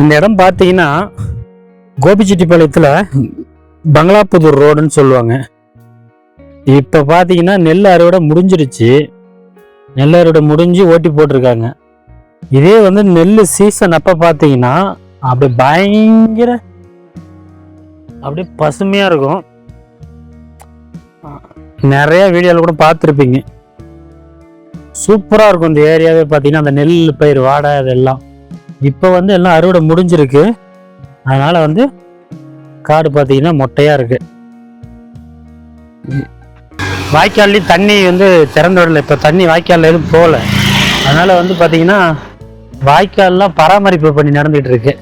இந்த இடம் பார்த்தீங்கன்னா கோபிச்செட்டிப்பாளையத்தில் பங்களாபுதூர் ரோடுன்னு சொல்லுவாங்க. இப்போ பார்த்தீங்கன்னா நெல் அறுவடை முடிஞ்சிருச்சு. நெல் அறுவடை முடிஞ்சு ஓட்டி போட்டிருக்காங்க. இதே வந்து நெல் சீசன் அப்போ பார்த்தீங்கன்னா அப்படியே பயங்கர அப்படியே பசுமையாக இருக்கும். நிறைய வீடியோவில் கூட பார்த்துருப்பீங்க. சூப்பராக இருக்கும் இந்த ஏரியாவே. பார்த்தீங்கன்னா அந்த நெல் பயிர் வாடை அதெல்லாம் இப்போ வந்து எல்லாம் அறுவடை முடிஞ்சிருக்கு. அதனால் வந்து காடு பார்த்தீங்கன்னா மொட்டையாக இருக்குது. வாய்க்கால்லையும் தண்ணி வந்து திறந்து விடலை. இப்போ தண்ணி வாய்க்காலில் எதுவும் போகலை. அதனால் வந்து பார்த்தீங்கன்னா வாய்க்கால்லாம் பராமரிப்பு பண்ணி நடந்துகிட்டு இருக்கு.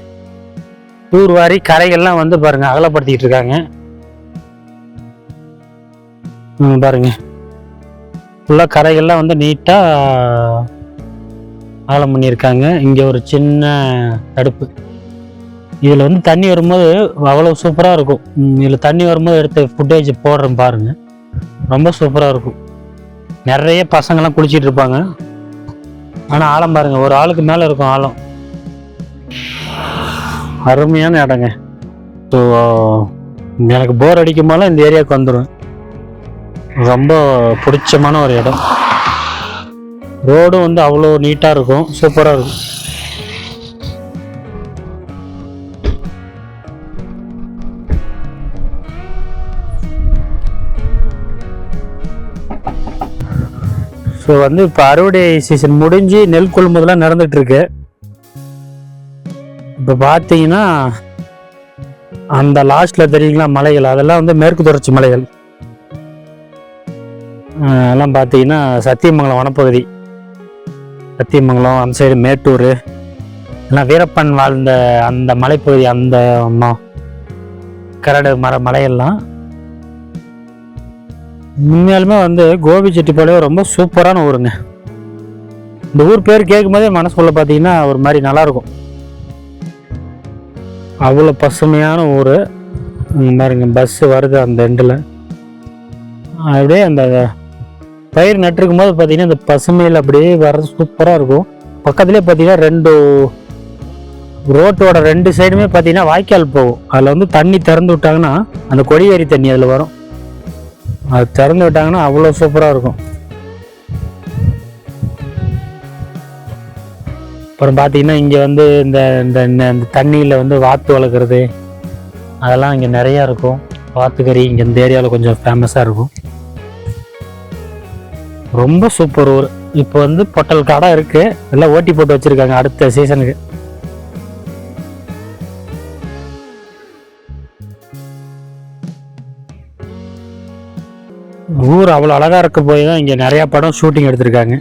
தூர்வாரி கரைகள்லாம் வந்து பாருங்கள் அகலப்படுத்திக்கிட்டு இருக்காங்க. பாருங்க ஃபுல்லாக கரைகள்லாம் வந்து நீட்டாக ஆழம் பண்ணியிருக்காங்க. இங்கே ஒரு சின்ன தடுப்பு. இதில் வந்து தண்ணி வரும்போது அவ்வளோ சூப்பராக இருக்கும். இதில் தண்ணி வரும்போது எடுத்து ஃபுட்டேஜ் போடுறேன் பாருங்கள். ரொம்ப சூப்பராக இருக்கும். நிறைய பசங்கள்லாம் குளிச்சிட்டு இருப்பாங்க. ஆனால் ஆழம் பாருங்கள், ஒரு ஆளுக்கு மேலே இருக்கும் ஆழம். அருமையான இடங்க. ஸோ எனக்கு போர் அடிக்கும் போல இந்த ஏரியாவுக்கு வந்துடும். ரொம்ப பிடிச்சமான ஒரு இடம். ரோடும் வந்து அவ்வளோ நீட்டாக இருக்கும், சூப்பராக இருக்கும். ஸோ வந்து இப்போ அறுவடை சீசன் முடிஞ்சு நெல் கொள்முதலாம் நடந்துட்டு இருக்கு. இப்போ பார்த்தீங்கன்னா அந்த லாஸ்ட்ல தெரியுங்களா மலைகள், அதெல்லாம் வந்து மேற்கு தொடர்ச்சி மலைகள். எல்லாம் பார்த்தீங்கன்னா சத்தியமங்கலம் வனப்பகுதி. சத்தியமங்கலம் அந்த சைடு மேட்டூர் எல்லாம் வீரப்பன் வாழ்ந்த அந்த மலைப்பகுதி. அந்த கரடு மலையெல்லாம் உண்மையாலுமே வந்து கோபிச்செட்டிப்பாளையம் ரொம்ப சூப்பரான ஊருங்க. இந்த ஊர் பேர் கேட்கும் போதே மனசுக்குள்ள பார்த்தீங்கன்னா ஒரு மாதிரி நல்லாயிருக்கும். அவ்வளோ பசுமையான ஊர். பாருங்க பஸ்ஸு வருது அந்த எண்டில். அப்படியே அந்த பயிர் நட்டுருக்கும் போது பார்த்தீங்கன்னா இந்த பசுமையில் அப்படியே வர்றது சூப்பராக இருக்கும். பக்கத்துலேயே பார்த்தீங்கன்னா ரெண்டு ரோட்டோட ரெண்டு சைடுமே பார்த்தீங்கன்னா வாய்க்கால் போகும். அதில் வந்து தண்ணி திறந்து விட்டாங்கன்னா அந்த கொடிவேரி தண்ணி அதில் வரும். அது திறந்து விட்டாங்கன்னா அவ்வளோ சூப்பராக இருக்கும். அப்புறம் பார்த்தீங்கன்னா இங்கே வந்து இந்த இந்த தண்ணியில் வந்து வாத்து வளர்க்குறது அதெல்லாம் இங்கே நிறையா இருக்கும். வாத்துக்கறி இங்கே இந்த ஏரியாவில் கொஞ்சம் ஃபேமஸாக இருக்கும். ரொம்ப சூப்பர் ஊர். இப்போ வந்து பொட்டல் கடை இருக்கு, எல்லாம் ஓட்டி போட்டு வச்சிருக்காங்க அடுத்த சீசனுக்கு. ஊர் அவ்வளோ அழகா இருக்க போய் தான் இங்கே நிறைய படம் ஷூட்டிங் எடுத்திருக்காங்க.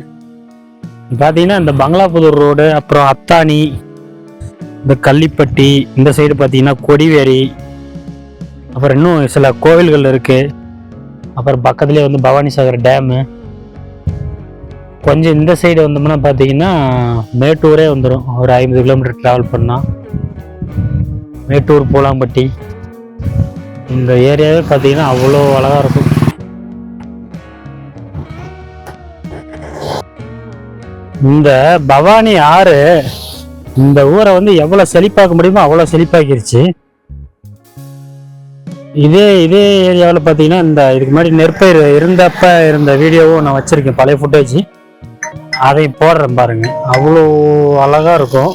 பார்த்தீங்கன்னா இந்த பங்களாபுதூர் ரோடு, அப்புறம் அத்தானி, இந்த கள்ளிப்பட்டி, இந்த சைடு பார்த்தீங்கன்னா கொடிவேரி, அப்புறம் இன்னும் சில கோவில்கள் இருக்கு. அப்புறம் பக்கத்துலேயே வந்து பவானிசாகர் டேமு. கொஞ்சம் இந்த சைடு வந்தோம்னா பார்த்தீங்கன்னா மேட்டூரே வந்துடும். ஒரு 50 கிலோமீட்டர் ட்ராவல் பண்ணால் மேட்டூர், பூலாம்பட்டி இந்த ஏரியாவே பார்த்தீங்கன்னா அவ்வளோ அழகாக இருக்கும். இந்த பவானி ஆறு இந்த ஊரை வந்து எவ்வளோ செழிப்பாக்க முடியுமோ அவ்வளோ செழிப்பாக்கிருச்சு. இதே ஏரியாவில் பார்த்தீங்கன்னா இந்த இதுக்கு முன்னாடி நெற்பயிர் இருந்த வீடியோவும் நான் வச்சுருக்கேன், பழைய ஃபுட்டேஜ். அதை போடுறேன் பாருங்க, அவ்வளோ அழகாக இருக்கும்.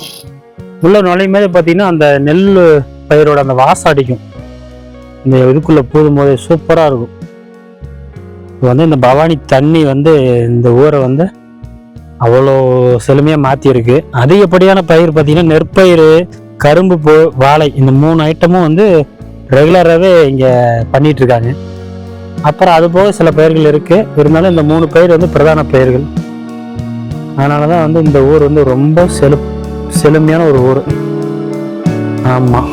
உள்ள நுழையும் போது பார்த்தீங்கன்னா அந்த நெல் பயிரோட அந்த வாசம் அடிக்கும். இந்த இதுக்குள்ளே போதும் போதே சூப்பராக இருக்கும். இது வந்து இந்த பவானி தண்ணி வந்து இந்த ஊரை வந்து அவ்வளோ செழுமையாக மாற்றிருக்கு. அதிகப்படியான பயிர் பார்த்தீங்கன்னா நெற்பயிர், கரும்பு, வாழை இந்த 3 ஐட்டமும் வந்து ரெகுலராகவே இங்கே பண்ணிட்டு இருக்காங்க. அப்புறம் அது போக சில பயிர்கள் இருக்குது. இருந்தாலும் இந்த 3 பயிர் வந்து பிரதான பயிர்கள். அதனால தான் வந்து இந்த ஊர் வந்து ரொம்ப செழுமையான ஒரு ஊர். ஆமாம்.